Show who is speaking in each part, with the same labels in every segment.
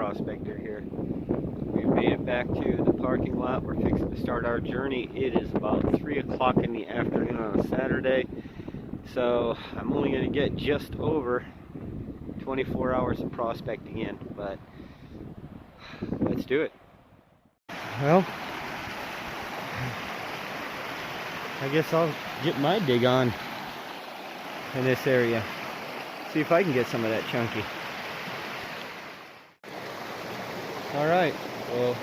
Speaker 1: Prospector here. We've made it back to the parking lot. We're fixing to start our journey. It is about 3 o'clock in the afternoon on a Saturday, so I'm only going to get just over 24 hours of prospecting in, but let's do it. Well, I guess I'll get my dig on in this area. See if I can get some of that chunky. Alright, well,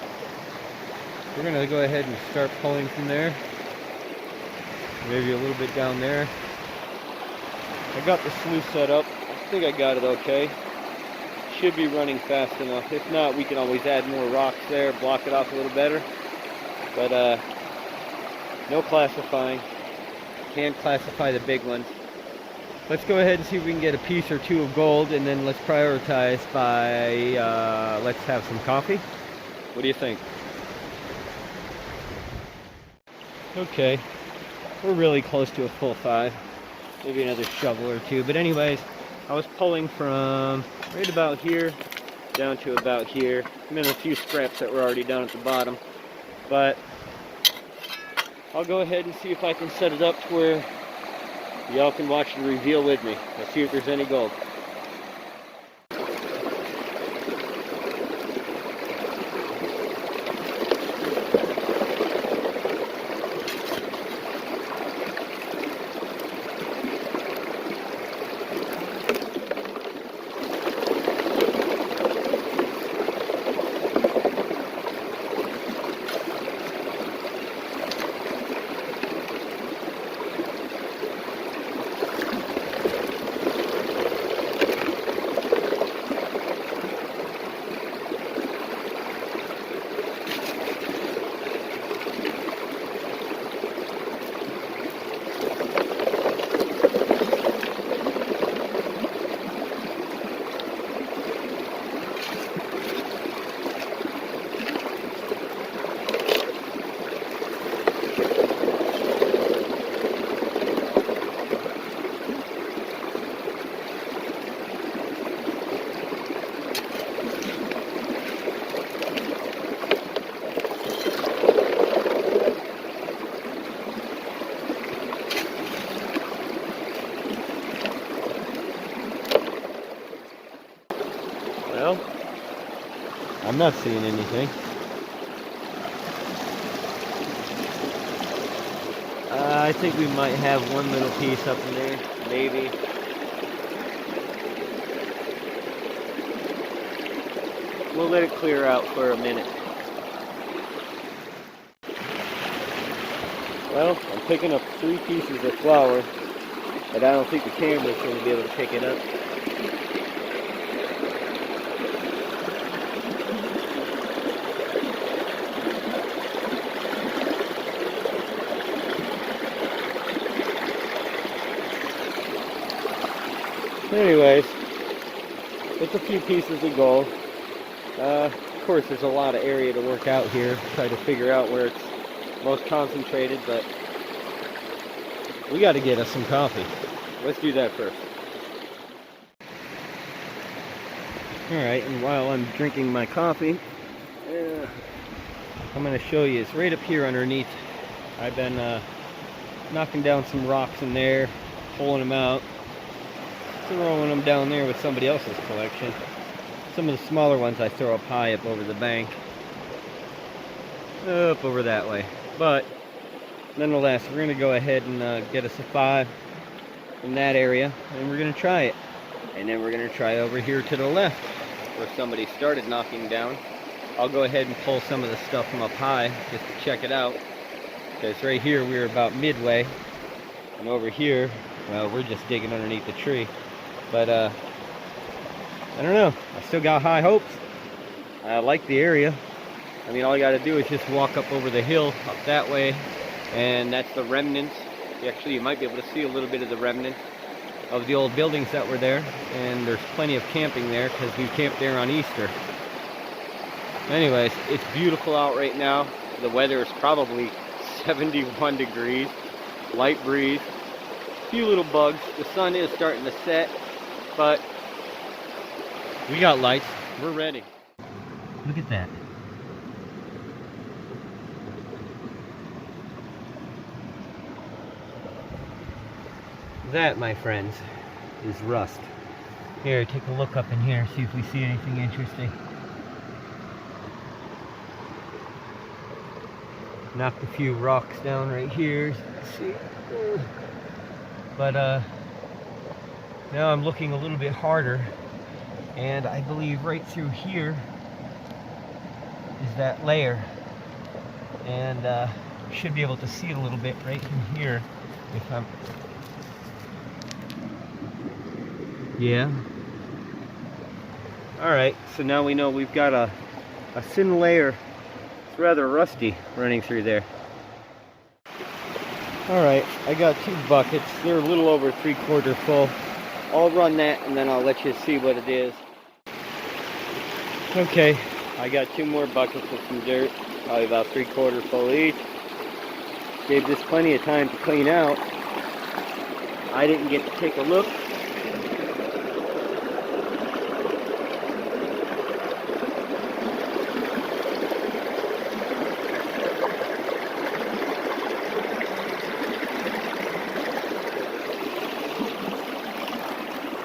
Speaker 1: we're going to go ahead and start pulling from there. Maybe a little bit down there. I got the sluice set up. I think I got it okay. Should be running fast enough. If not, we can always add more rocks there, block it off a little better. But no classifying. Can't classify the big ones. Let's go ahead and see if we can get a piece or two of gold, and then let's prioritize by let's have some coffee. What do you think? Okay, we're really close to a full 5. Maybe another shovel or two. But anyways, I was pulling from right about here down to about here, and then a few scraps that were already down at the bottom. But I'll go ahead and see if I can set it up to where y'all can watch the reveal with me. Let's see if there's any gold. Well, I'm not seeing anything. I think we might have one little piece up in there, maybe. We'll let it clear out for a minute. Well, I'm picking up 3 pieces of flour, but I don't think the camera's going to be able to pick it up. Anyways, it's a few pieces of gold. Of course, there's a lot of area to work out here, try to figure out where it's most concentrated, but we got to get us some coffee. Let's do that first. Alright, and while I'm drinking my coffee, I'm going to show you, it's right up here underneath. I've been knocking down some rocks in there, pulling them out, throwing them down there with somebody else's collection. Some of the smaller ones I throw up high up over the bank, up over that way. But nonetheless, we're going to go ahead and get us a 5 in that area, and we're going to try it. And then we're going to try over here to the left where somebody started knocking down. I'll go ahead and pull some of the stuff from up high just to check it out, because right here we're about midway, and over here, well, we're just digging underneath the tree. But I don't know, I still got high hopes. I like the area. I mean, all you got to do is just walk up over the hill up that way, and that's the remnants. Actually, you might be able to see a little bit of the remnants of the old buildings that were there, and there's plenty of camping there because we camped there on Easter. Anyways, it's beautiful out right now. The weather is probably 71 degrees, light breeze, a few little bugs. The sun is starting to set, but we got lights. We're ready. Look at that. That, my friends, is rust. Here, take a look up in here, see if we see anything interesting. Knocked a few rocks down right here, as you can see. But now I'm looking a little bit harder, and I believe right through here is that layer. And should be able to see it a little bit right in here if I'm... Yeah. Alright, so now we know we've got a thin layer. It's rather rusty running through there. Alright, I got 2 buckets. They're a little over 3/4 full. I'll run that and then I'll let you see what it is. Okay, I got 2 more buckets with some dirt. Probably about 3/4 full each. Gave this plenty of time to clean out. I didn't get to take a look.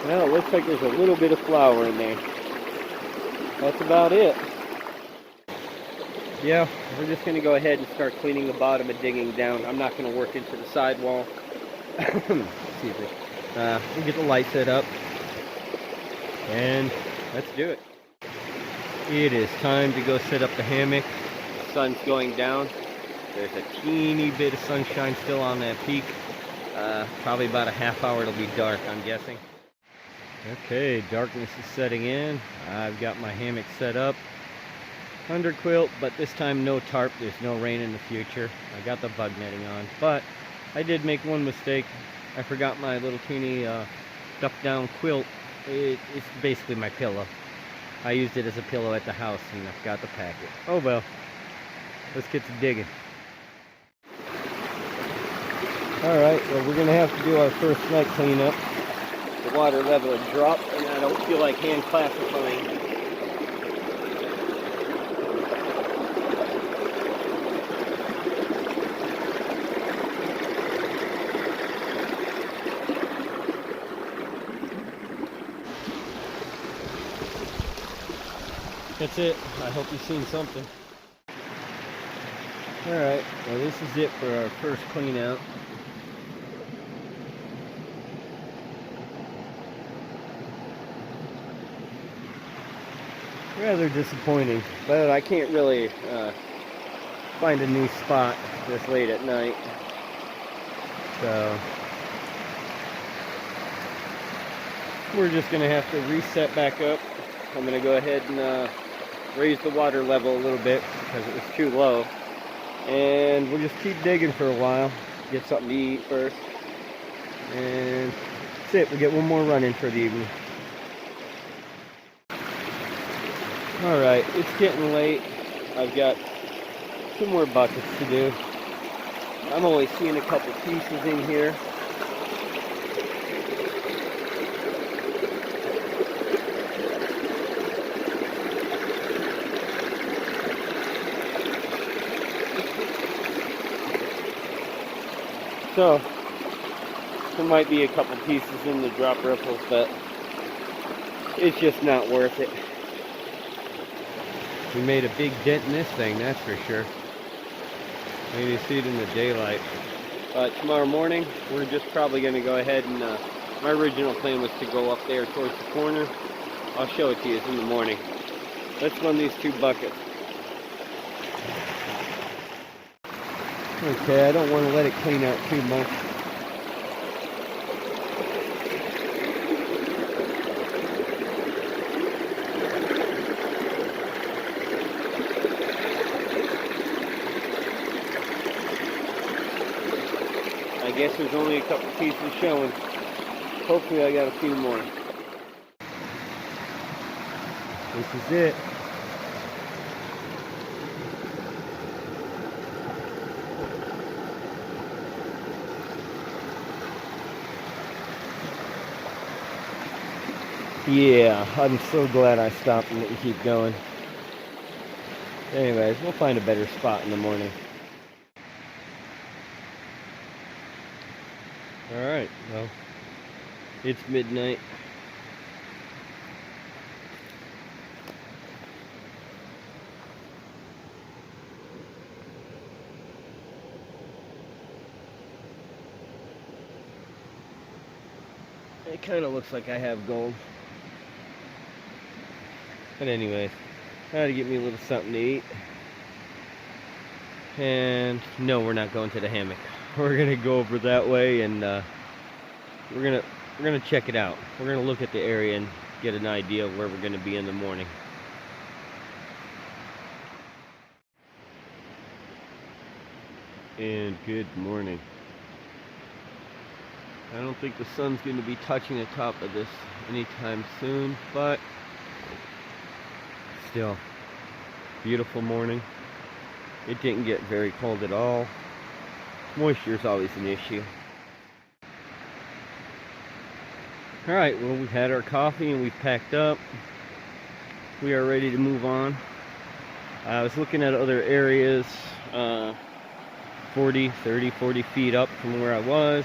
Speaker 1: Well, it looks like there's a little bit of flour in there. That's about it. Yeah, we're just going to go ahead and start cleaning the bottom and digging down. I'm not going to work into the sidewall. Excuse me. We'll get the light set up. And let's do it. It is time to go set up the hammock. The sun's going down. There's a teeny bit of sunshine still on that peak. Probably about a half hour it'll be dark, I'm guessing. Okay, darkness is setting in. I've got my hammock set up. Under quilt, but this time no tarp. There's no rain in the future. I got the bug netting on, but I did make one mistake. I forgot my little teeny duck down quilt. It's basically my pillow. I used it as a pillow at the house and I forgot to pack it. Oh well. Let's get to digging. Alright, well we're going to have to do our first night cleanup. The water level has dropped and I don't feel like hand classifying. That's it. I hope you've seen something. Alright, well this is it for our first clean out. Rather disappointing, but I can't really find a new spot this late at night. So we're just going to have to reset back up. I'm going to go ahead and raise the water level a little bit because it was too low. And we'll just keep digging for a while. Get something to eat first. And that's it. We'll get one more run in for the evening. Alright, it's getting late. I've got 2 more buckets to do. I'm only seeing a couple pieces in here. So, there might be a couple pieces in the drop ripples, but it's just not worth it. We made a big dent in this thing, that's for sure. Maybe see it in the daylight. But tomorrow morning, we're just probably going to go ahead and, my original plan was to go up there towards the corner. I'll show it to you in the morning. Let's run these 2 buckets. Okay, I don't want to let it clean out too much. I guess there's only a couple pieces showing. Hopefully I got a few more. This is it. Yeah, I'm so glad I stopped and let you keep going. Anyways, we'll find a better spot in the morning. Alright, well, it's midnight. It kind of looks like I have gold. But anyways, I had to get me a little something to eat. And no, we're not going to the hammock. We're gonna go over that way, and we're gonna check it out. We're gonna look at the area and get an idea of where we're gonna be in the morning. And good morning. I don't think the sun's going to be touching the top of this anytime soon, but still, beautiful morning. It didn't get very cold at all. Moisture is always an issue. Alright, well, we've had our coffee and we've packed up. We are ready to move on. I was looking at other areas, 40 feet up from where I was.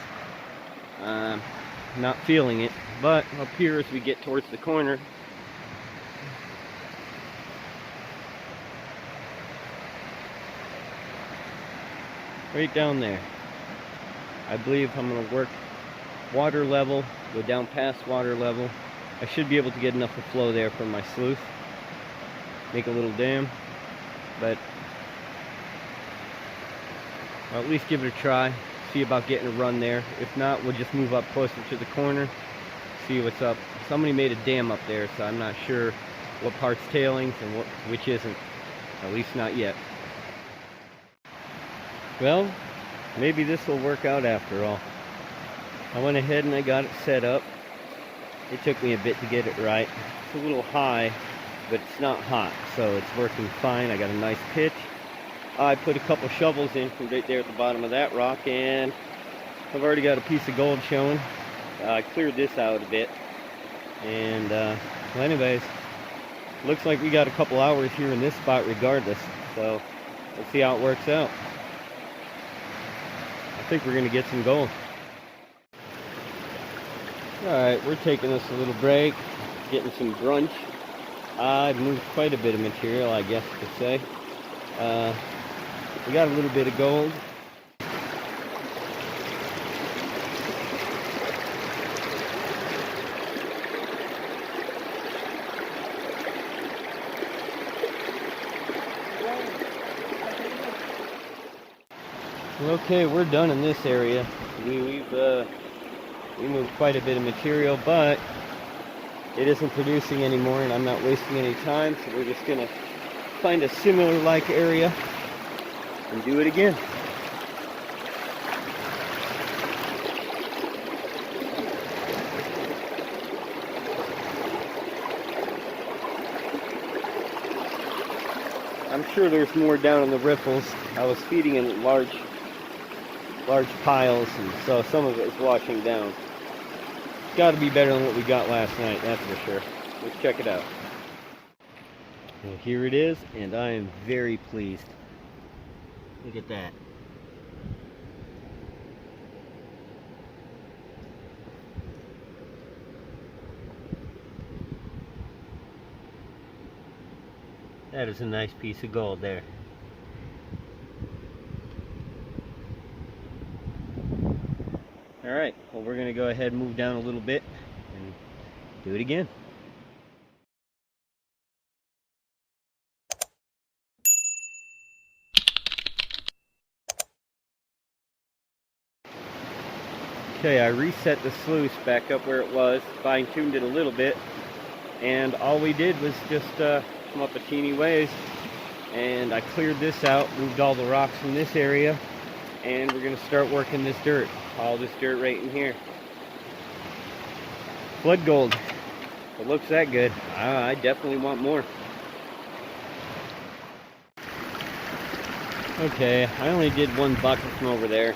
Speaker 1: Not feeling it, but up here as we get towards the corner, right down there, I believe I'm going to work water level, go down past water level. I should be able to get enough to flow there from my sluice, make a little dam, but I'll at least give it a try. See about getting a run there. If not, we'll just move up closer to the corner, see what's up. Somebody made a dam up there, so I'm not sure what part's tailings and which isn't. At least not yet. Well, maybe this will work out after all. I went ahead and I got it set up. It took me a bit to get it right. It's a little high, but it's not hot, so it's working fine. I got a nice pitch. I put a couple shovels in from right there at the bottom of that rock, and I've already got a piece of gold showing. I cleared this out a bit, and well, anyways, looks like we got a couple hours here in this spot regardless, so let's see how it works out. I think we're gonna get some gold. Alright, we're taking us a little break, getting some brunch. I've moved quite a bit of material, I guess you could say. We got a little bit of gold. Okay, we're done in this area. We moved quite a bit of material, but it isn't producing anymore, and I'm not wasting any time, so we're just gonna find a similar like area and do it again. I'm sure there's more down in the riffles. I was feeding in large piles, and so some of it is washing down. It's got to be better than what we got last night, that's for sure. Let's check it out. Well, here it is, and I am very pleased. Look at that. That is a nice piece of gold there. Alright, well, we're going to go ahead and move down a little bit and do it again. Okay, I reset the sluice back up where it was, fine-tuned it a little bit, and all we did was just come up a teeny ways, and I cleared this out, moved all the rocks from this area, and we're going to start working this dirt, all this dirt right in here. Flood gold. If it looks that good, I definitely want more. Okay, I only did one bucket from over there.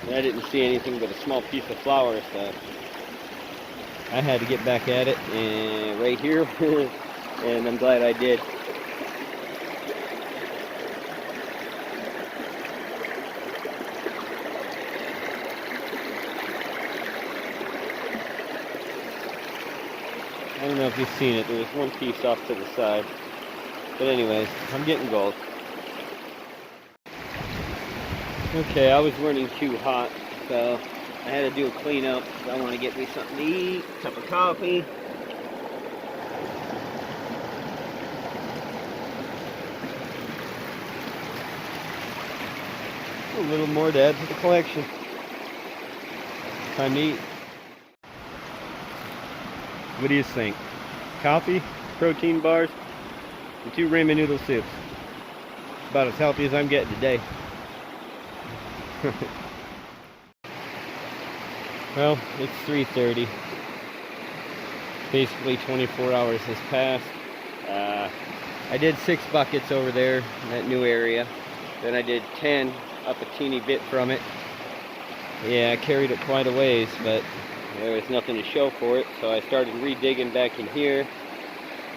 Speaker 1: I didn't see anything but a small piece of flour, so I had to get back at it and right here, and I'm glad I did. I don't know if you've seen it. There was one piece off to the side. But anyways, I'm getting gold. Okay, I was running too hot, so I had to do a cleanup. I want to get me something to eat, a cup of coffee. A little more to add to the collection. Time to eat. What do you think? Coffee, protein bars, and 2 ramen noodle soups. About as healthy as I'm getting today. Well, it's 3:30. Basically 24 hours has passed. I did 6 buckets over there in that new area. Then I did 10 up a teeny bit from it. Yeah, I carried it quite a ways, but there was nothing to show for it. So I started re-digging back in here.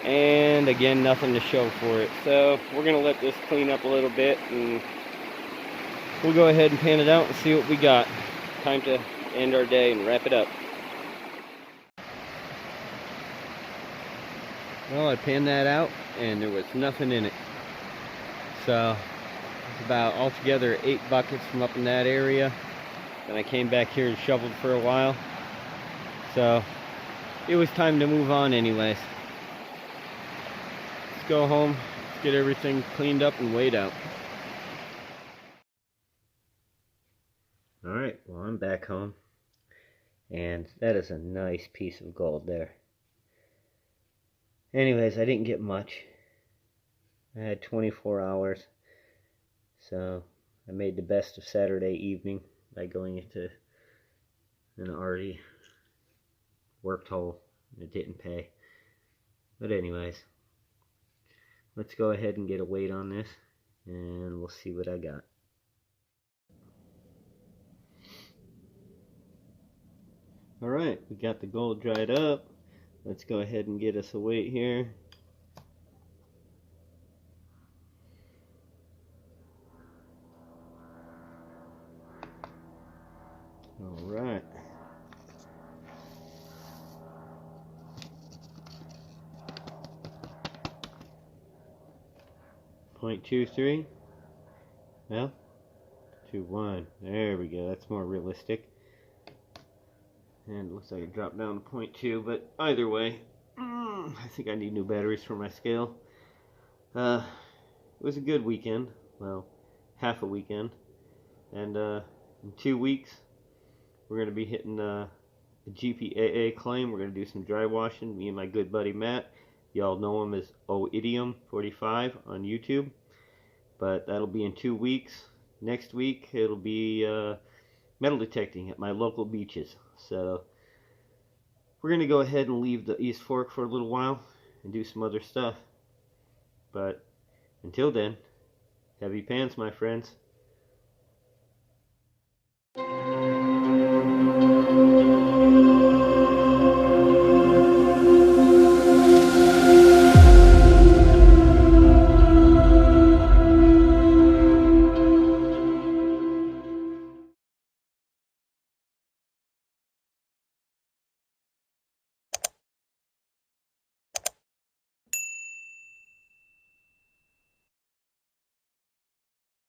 Speaker 1: And again, nothing to show for it. So we're going to let this clean up a little bit, and we'll go ahead and pan it out and see what we got. Time to end our day and wrap it up. Well, I panned that out and there was nothing in it. So it's about altogether 8 buckets from up in that area. Then I came back here and shoveled for a while. So it was time to move on anyways. Let's go home, let's get everything cleaned up and weighed out. Alright, well, I'm back home. And that is a nice piece of gold there. Anyways, I didn't get much. I had 24 hours. So I made the best of Saturday evening by going into an already worked hole. It didn't pay. But anyways, let's go ahead and get a weight on this, and we'll see what I got. Alright, we got the gold dried up. Let's go ahead and get us a weight here. Alright. .23. Well, 2.1. There we go. That's more realistic. And it looks like it dropped down to 0.2, but either way, I think I need new batteries for my scale. It was a good weekend. Well, half a weekend. And in 2 weeks, we're going to be hitting a GPAA claim. We're going to do some dry washing. Me and my good buddy Matt. Y'all know him as Oidium45 on YouTube. But that'll be in 2 weeks. Next week, it'll be metal detecting at my local beaches. So we're going to go ahead and leave the East Fork for a little while and do some other stuff. But until then, heavy pants, my friends.